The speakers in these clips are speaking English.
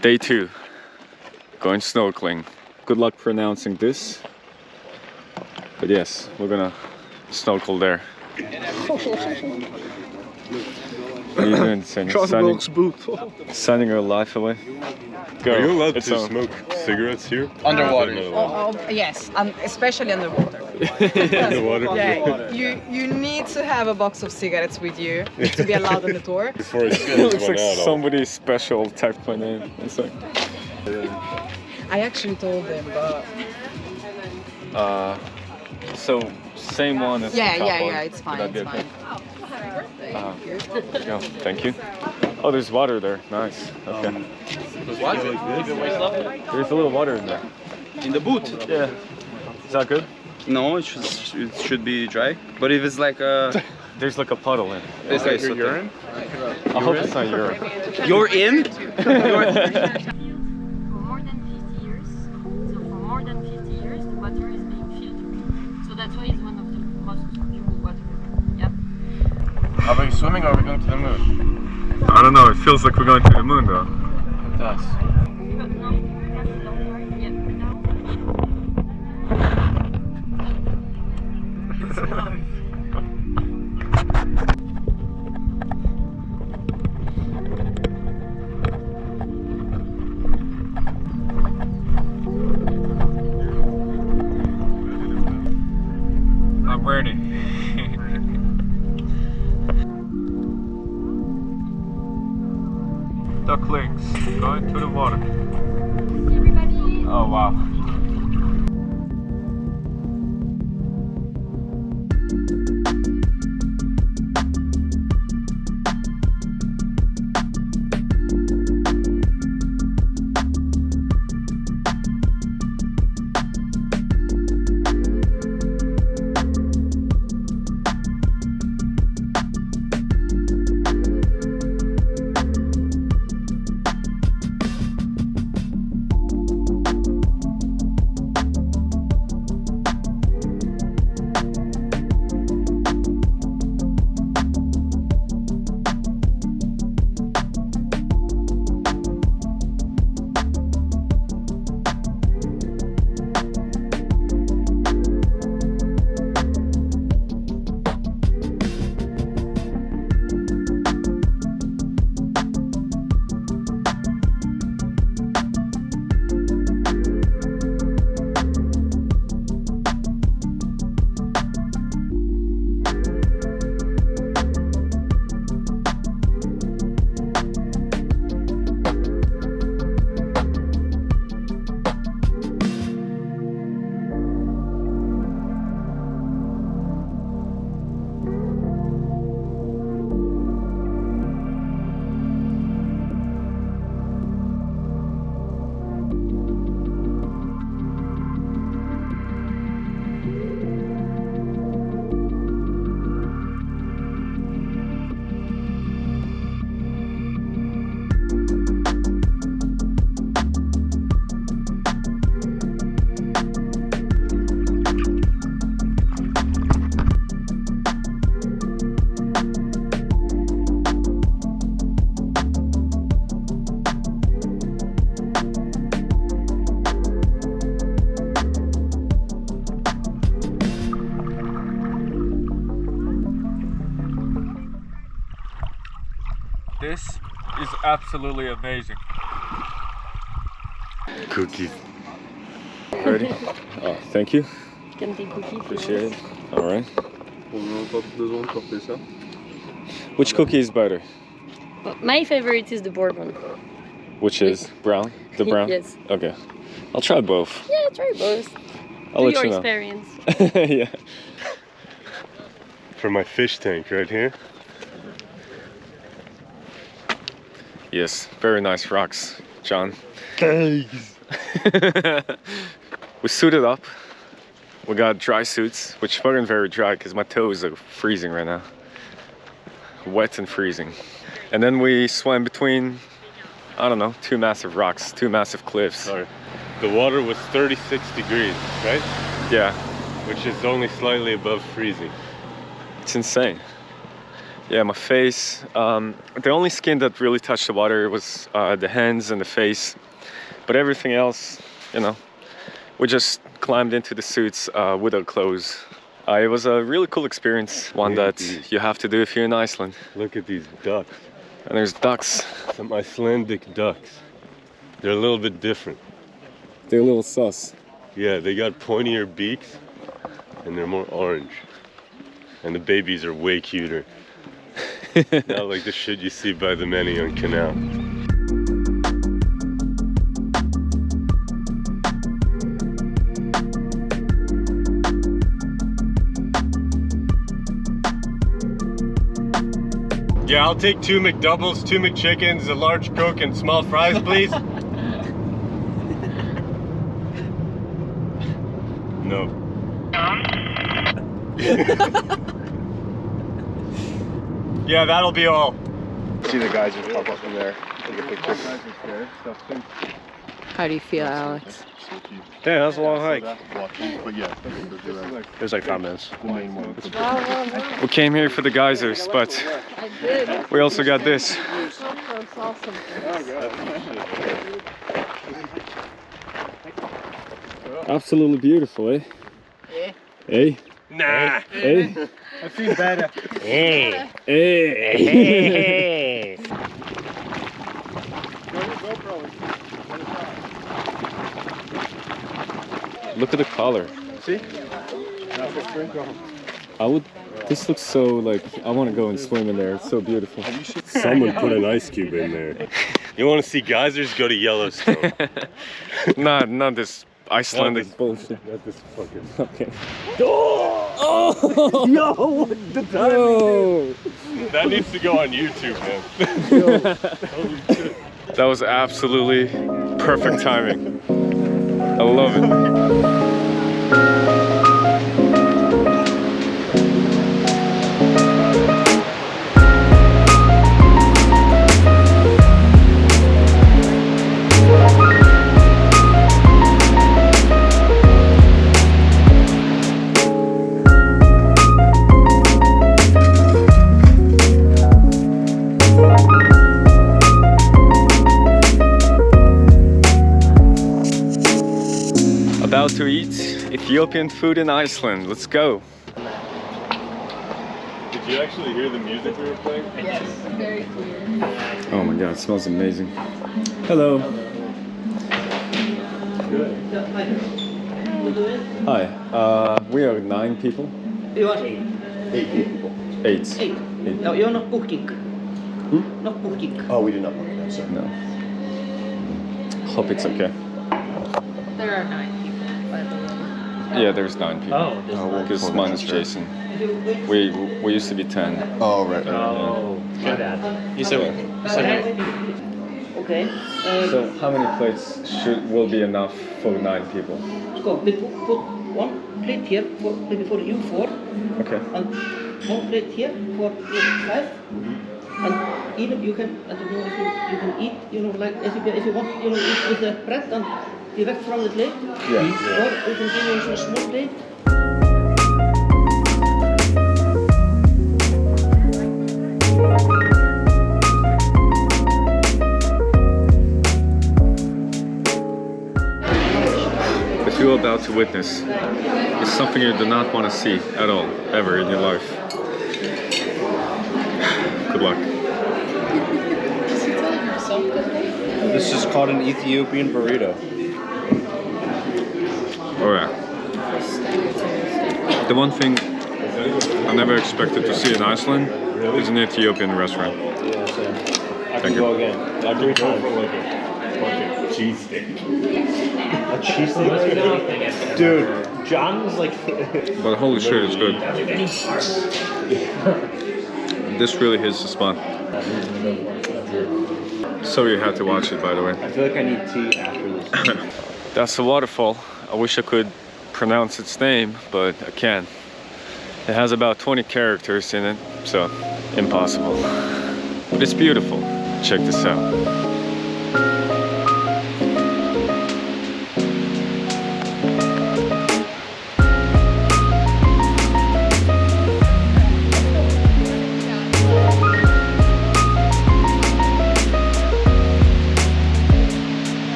Day 2. Going snorkeling. Good luck pronouncing this. But yes, we're gonna snorkel there. What are you doing, Sen? Signing our life away? Go. Are you allowed It's to on. smoke cigarettes here? Underwater. Yes, especially underwater. Underwater? Yeah, you need to have a box of cigarettes with you to be allowed on the tour. Before it It looks one like out. somebody special typed my name. It's like, I actually told them, but so same one as the top one. yeah, it's fine, Would that be it's okay? fine. Yeah, thank you. Oh, there's water there. Nice. Okay. What? There's a little water in there. In the boot? Yeah. Is that good? No, it should be dry. But if it's like a... There's like a puddle in it. Okay, so urine? I hope it's not urine. You're in? For more than 50 years. So for more than 50 years, the water is being filtered. So that's why it's one of the most pure water. Yeah. Are we swimming or are we going to the moon? I don't know. It feels like we're going to the moon though. It does. But no, that's the long part. Yeah, now. I'm ready. Ducklings going to the water. Everybody. Oh wow. This is absolutely amazing. Cookies. Ready? Oh, thank you. You can take cookies. Appreciate it. All right. On n'a pas besoin de porter ça. Which cookie is better? Well, my favorite is the bourbon. Which is brown? The brown? Yes. Okay. I'll try both. Yeah, try both. I'll Do let your you know. experience. Yeah. For my fish tank right here. Yes, very nice rocks, John. Thanks. We suited up. We got dry suits, which weren't very dry because my toes are freezing right now. Wet and freezing. And then we swam between, I don't know, two massive rocks, two massive cliffs. Sorry. The water was 36 degrees, right? Yeah, Which is only slightly above freezing. it's insane. Yeah, my face. The only skin that really touched the water was the hands and the face. But everything else, you know, we just climbed into the suits without clothes. It was a really cool experience, one that you have to do if you're in Iceland. Look at these ducks. And there's ducks. Some Icelandic ducks. They're a little bit different. They're a little sus. Yeah, they got pointier beaks and they're more orange. And the babies are way cuter. Not like the shit you see by the many on canal. Yeah, I'll take 2 McDoubles, 2 McChickens, a large Coke, and small fries, please. No. Yeah, that'll be all. See the guys just pop up from there. Take a picture. How do you feel, Alex? Yeah, that's a long hike. But yeah, it was like 5 minutes. We came here for the geysers, but we also got this. Absolutely beautiful, eh? Yeah. Eh? Nah. Eh? I feel better. Hey. Eh? Look at the color. See? I would. This looks so like I want to go and swim in there. It's so beautiful. Someone put an ice cube in there. You want to see geysers? Go to Yellowstone. Not this Icelandic Not bullshit. Not this fucking. Okay. Oh! Yo, what the Yo! That needs to go on YouTube, man. That was absolutely perfect timing. I love it. About to eat Ethiopian food in Iceland. Let's go. Did you actually hear the music we were playing? Yes, very clear. Oh my god, it smells amazing. Hello. Hi. We are 9 people. You are 8 people. 8. 8. No, you're not booking. Not booking. Oh, we did not book that, sir. No. Hope it's okay. There are 9 people, by the way. Yeah, there's 9 people. Oh, Because mine is Jason. We used to be 10. Oh, right. oh, my bad. Okay. So how many plates will be enough for 9 people? Go. We put 1 plate here for maybe for you 4, Okay. and 1 plate here for you 5. And even you can, I don't know if you can eat, you know, like if you want, you know, eat with the bread and direct from the plate. Yeah. Or we can give you a small plate. What you're about to witness is something you do not want to see at all, ever in your life. Good luck. This is called an Ethiopian burrito. Alright. The one thing I never expected to see in Iceland is an Ethiopian restaurant. Yeah, same. I Thank can go you. again. Every time. Fucking cheesesteak. A cheesesteak? Dude, John's like... But holy shit, it's good. This really hits the spot. So you had to watch it, by the way. I feel like I need tea after this. That's a waterfall. I wish I could pronounce its name, but I can't. It has about 20 characters in it, so impossible. But it's beautiful. Check this out.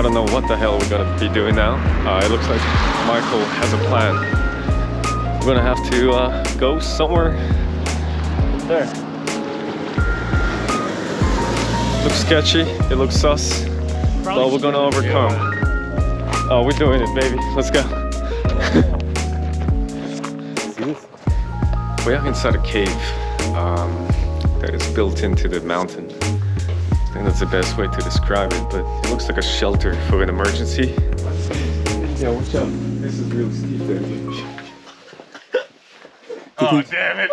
don't know what the hell we're gonna be doing now. It looks like Michael has a plan. We're gonna have to go somewhere there. Looks sketchy, it looks sus, but we're gonna overcome. Oh, we're doing it, baby. Let's go. We are inside a cave that is built into the mountain. I think that's the best way to describe it, but it looks like a shelter for an emergency. Yeah, watch out. This is real steep there. Oh, damn it!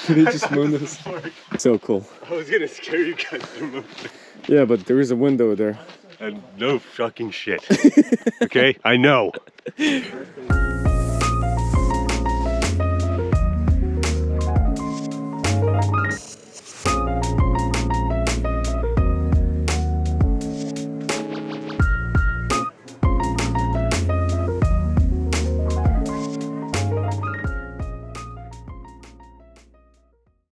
Did he just move this? So cool. I was gonna scare you guys to move. Yeah, but there is a window there. And no fucking shit. Okay? I know.